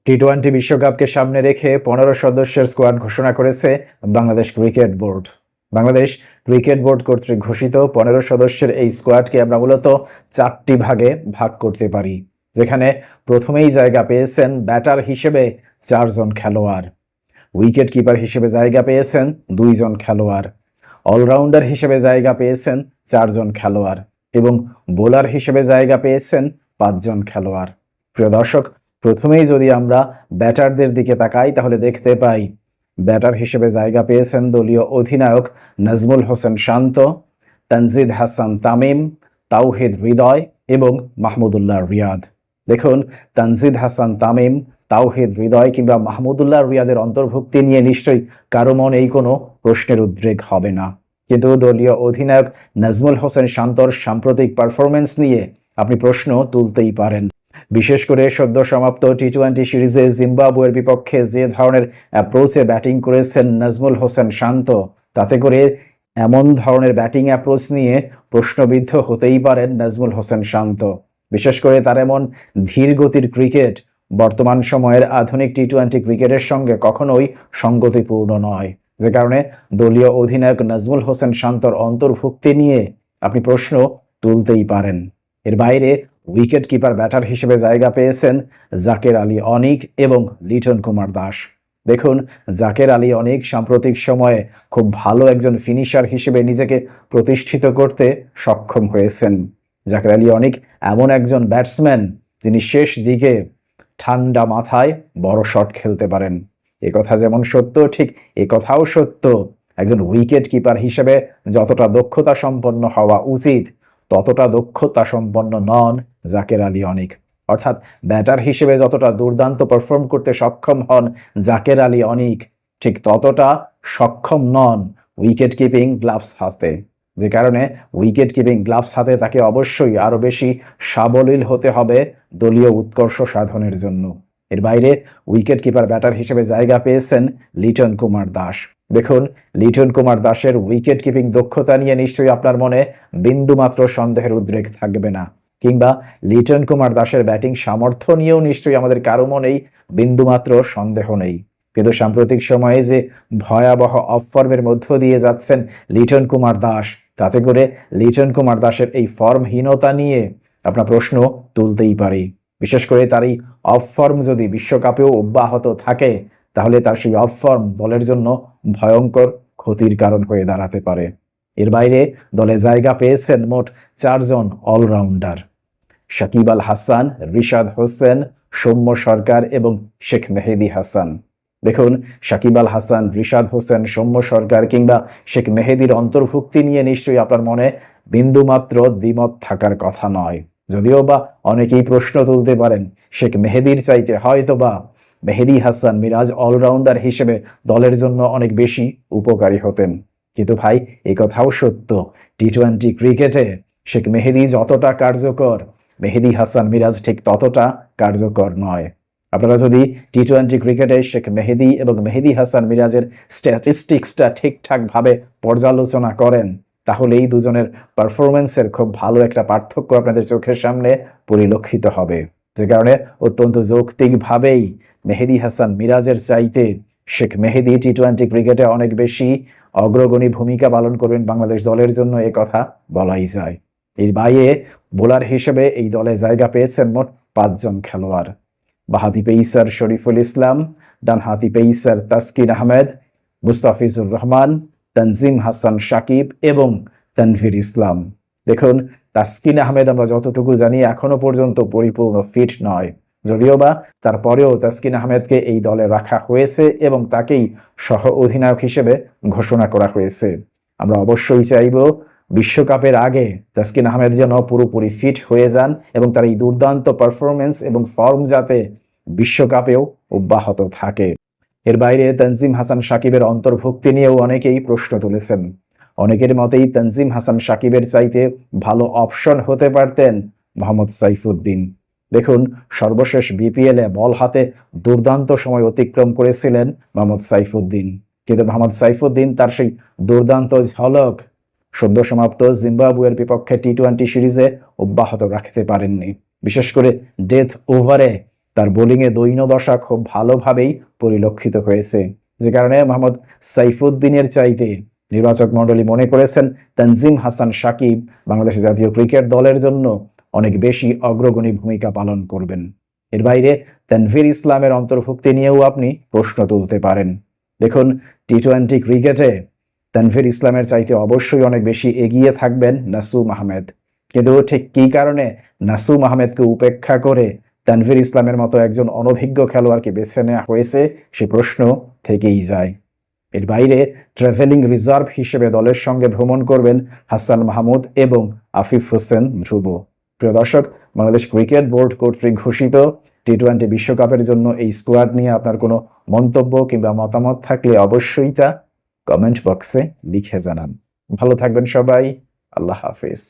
টি-20 বিশ্বকাপকে সামনে রেখে 15 সদস্যের স্কোয়াড ঘোষণা করেছে Bangladesh cricket board. Bangladesh cricket board কর্তৃক ঘোষিত 15 সদস্যের এই স্কোয়াডকে আমরা মূলত 4টি ভাগে ভাগ করতে পারি, যেখানে প্রথমেই জায়গা পেয়েছেন ব্যাটার হিসেবে 4 জন খেলোয়াড়, উইকেট কিপার হিসেবে জায়গা পেয়েছেন 2 জন খেলোয়াড়, অলরাউন্ডার হিসেবে জায়গা পেয়েছেন 4 জন খেলোয়াড় এবং বোলার হিসেবে জায়গা পেয়েছেন 5 জন খেলোয়াড়। প্রিয় দর্শক, প্রথমেই যদি আমরা ব্যাটারদের দিকে তাকাই তাহলে দেখতে পাই ব্যাটার হিসেবে জায়গা পেয়েছেন দলীয় অধিনায়ক নাজমুল হোসেন শান্ত, তানজিদ হাসান তামিম, তাওহিদ হৃদয় এবং মাহমুদুল্লাহ রিয়াদ। দেখুন, তানজিদ হাসান তামিম, তাওহিদ হৃদয় কিংবা মাহমুদুল্লাহ রিয়াদের অন্তর্ভুক্তি নিয়ে নিশ্চয়ই কারো মনেই কোনো প্রশ্নের উদ্রেক হবে না, কিন্তু দলীয় অধিনায়ক নাজমুল হোসেন শান্তর সাম্প্রতিক পারফরমেন্স নিয়ে আপনি প্রশ্ন তুলতেই পারেন। বিশেষ করে সদ্য সমাপ্ত টি-20 সিরিজে জিম্বাবুয়ের বিপক্ষে যে ধরনের অ্যাপ্রোচে ব্যাটিং করেছেন নাজমুল হোসেন শান্ত, তাতে করে এমন ধরনের ব্যাটিং অ্যাপ্রোচ নিয়ে প্রশ্নবিদ্ধ হতেই পারেন নাজমুল হোসেন শান্ত। বিশেষ করে তার এমন ধীর গতির ক্রিকেট বর্তমান সময়ের আধুনিক টি-20 ক্রিকেটের সঙ্গে কখনোই সঙ্গতিপূর্ণ নয়, যে কারণে দলীয় অধিনায়ক নাজমুল হোসেন শান্তর অন্তর্ভুক্তি নিয়ে আপনি প্রশ্ন তুলতেই পারেন। এর বাইরে উইকেট কিপার ব্যাটার হিসেবে জায়গা পেয়েছেন জাকের আলী অনিক এবং লিটন কুমার দাস। দেখুন, জাকের আলী অনিক সাম্প্রতিক সময়ে খুব ভালো একজন ফিনিশার হিসেবে নিজেকে প্রতিষ্ঠিত করতে সক্ষম হয়েছেন। জাকের আলী অনিক এমন একজন ব্যাটসম্যান যিনি শেষ দিকে ঠান্ডা মাথায় বড় শট খেলতে পারেন। এ কথা যেমন সত্য, ঠিক এ কথাও সত্য একজন উইকেট কিপার হিসেবে যতটা দক্ষতা সম্পন্ন হওয়া উচিত ততটা দক্ষতা সম্পন্ন নন জাকের আলী অনিক। অর্থাৎ ব্যাটার হিসেবে যতটা দুর্দান্ত পারফর্ম করতে সক্ষম হন জাকের আলী অনিক, ঠিক ততটা সক্ষম নন উইকেট কিপিং গ্লাভস হাতে, যে কারণে উইকেট কিপিং গ্লাভস হাতে তাকে অবশ্যই আরো বেশি সাবলীল হতে হবে দলীয় উৎকর্ষ সাধনের জন্য। এর বাইরে উইকেট কিপার ব্যাটার হিসেবে জায়গা পেয়েছেন লিটন কুমার দাস। দেখুন, লিটন কুমার দাসের উইকেট কিপিং দক্ষতা নিয়ে নিশ্চয়ই আপনার মনে বিন্দুমাত্র সন্দেহের উদ্রেক থাকবে না, কিংবা লিটন কুমার দাসের ব্যাটিং সামর্থ্য নিয়েও নিশ্চয়ই আমাদের কারো মনেই বিন্দুমাত্র সন্দেহ নেই। কিন্তু সাম্প্রতিক সময়ে যে ভয়াবহ অফ ফর্মের মধ্য দিয়ে যাচ্ছেন লিটন কুমার দাস, তাতে করে লিটন কুমার দাসের এই ফর্মহীনতা নিয়ে আপনার প্রশ্ন তুলতেই পারি। বিশেষ করে তার এই অফ ফর্ম যদি বিশ্বকাপেও অব্যাহত থাকে তাহলে তার সেই অফ ফর্ম দলের জন্য ভয়ঙ্কর ক্ষতির কারণ হয়ে দাঁড়াতে পারে। এর বাইরে দলে জায়গা পেয়েছেন মোট 4 জন অলরাউন্ডার, সাকিব আল হাসান, রিশাদ হোসেন, সৌম্য সরকার এবং শেখ মেহেদী হাসান। দেখুন, সাকিব আল হাসান, রিশাদ হোসেন, সৌম্য সরকার কিংবা শেখ মেহেদীর অন্তর্ভুক্তি নিয়ে নিশ্চয়ই আপনার মনে বিন্দুমাত্র দ্বিমত থাকার কথা নয়। যদিও বা অনেকেই প্রশ্ন তুলতে পারেন শেখ মেহেদীর চাইতে হয়তো বা মেহেদী হাসান মিরাজ অলরাউন্ডার হিসেবে দলের জন্য অনেক বেশি উপকারী হতেন, কিন্তু ভাই এই কথাও সত্য টি-20 ক্রিকেটে শেখ মেহেদী যতটা কার্যকর মেহেদী হাসান মিরাজ ঠিক ততটা কার্যকর নয়। আপনারা যদি টি-20 ক্রিকেটে শেখ মেহেদী এবং মেহেদী হাসান মিরাজের স্ট্যাটিস্টিক্সটা ঠিকঠাকভাবে পর্যালোচনা করেন তাহলে এই দুজনের পারফরমেন্সের খুব ভালো একটা পার্থক্য আপনাদের চোখের সামনে পরিলক্ষিত হবে, যে কারণে অত্যন্ত যৌক্তিকভাবেই মেহেদী হাসান মিরাজের চাইতে শেখ মেহেদী টি-20 ক্রিকেটে অনেক বেশি অগ্রগণী ভূমিকা পালন করবেন বাংলাদেশ দলের জন্য, এ কথা বলাই যায়। এর বাইরে বোলার হিসেবে এই দলে জায়গা পেয়েছেন মোট 5 জন খেলোয়াড়, বাঁহাতি পেসার শরীফুল ইসলাম, ডানহাতি পেসার তাসকিন আহমেদ, মুস্তাফিজুর রহমান, তানজিম হাসান সাকিব এবং তানভীর ইসলাম। দেখুন, তাসকিন আহমেদ আমরা যতটুকু জানি এখনো পর্যন্ত পরিপূর্ণ ফিট নয়, যদিও বা তারপরেও তাসকিন আহমেদকে এই দলে রাখা হয়েছে এবং তাকেই সহ অধিনায়ক হিসেবে ঘোষণা করা হয়েছে। আমরা অবশ্যই চাইব বিশ্বকাপের আগে তাসকিন আহমেদ যেন পুরোপুরি ফিট হয়ে যান এবং তার এই দুর্দান্ত পারফরমেন্স এবং ফর্ম যাতে বিশ্বকাপেও অব্যাহত থাকে। এর বাইরে তানজিম হাসান সাকিবের অন্তর্ভুক্তি নিয়েও অনেকেই প্রশ্ন তুলেছেন। অনেকের মতেই তানজিম হাসান সাকিবের চাইতে ভালো অপশন হতে পারতেন মোহাম্মদ সাইফুদ্দিন। দেখুন, সর্বশেষ বিপিএলে বল হাতে দুর্দান্ত সময় অতিক্রম করেছিলেন মোহাম্মদ সাইফুদ্দিন, কিন্তু মোহাম্মদ সাইফুদ্দিন তার সেই দুর্দান্ত ঝলক সদ্য সমাপ্ত জিম্বাবুয়ের বিপক্ষে টি-20 সিরিজে অব্যাহত রাখতে পারেননি। বিশেষ করে ডেথ ওভারে তার বোলিংয়ে দৈন্যদশা খুব ভালোভাবেই পরিলক্ষিত হয়েছে, যে কারণে মোহাম্মদ সাইফুদ্দিনের চাইতে নির্বাচক মণ্ডলী মনে করেছেন তানজিম হাসান সাকিব বাংলাদেশ জাতীয় ক্রিকেট দলের জন্য অনেক বেশি অগ্রগণী ভূমিকা পালন করবেন। এর বাইরে তানভীর ইসলামের অন্তর্ভুক্তি নিয়েও আপনি প্রশ্ন তুলতে পারেন। দেখুন, টি-20 ক্রিকেটে তানভীর ইসলামের চাইতে অবশ্যই অনেক বেশি এগিয়ে থাকবেন নাসুম আহমেদ, কিন্তু ঠিক কী কারণে নাসুম আহমেদকে উপেক্ষা করে তানভীর ইসলামের মতো একজন অনভিজ্ঞ খেলোয়াড়কে বেছে নেওয়া হয়েছে, সে প্রশ্ন থেকেই যায়। এর বাইরে ট্রাভেলিং রিজার্ভ হিসেবে দলের সঙ্গে ভ্রমণ করবেন হাসান মাহমুদ এবং আফিফ হোসেন ধ্রুব। প্রিয় দর্শক, বাংলাদেশ ক্রিকেট বোর্ড কর্তৃক ঘোষিত টি-20 বিশ্বকাপের জন্য এই স্কোয়াড নিয়ে আপনার কোনো মন্তব্য কিংবা মতামত থাকলে অবশ্যই তা কমেন্ট বক্সে লিখে জানান। ভালো থাকবেন সবাই। আল্লাহ হাফেজ।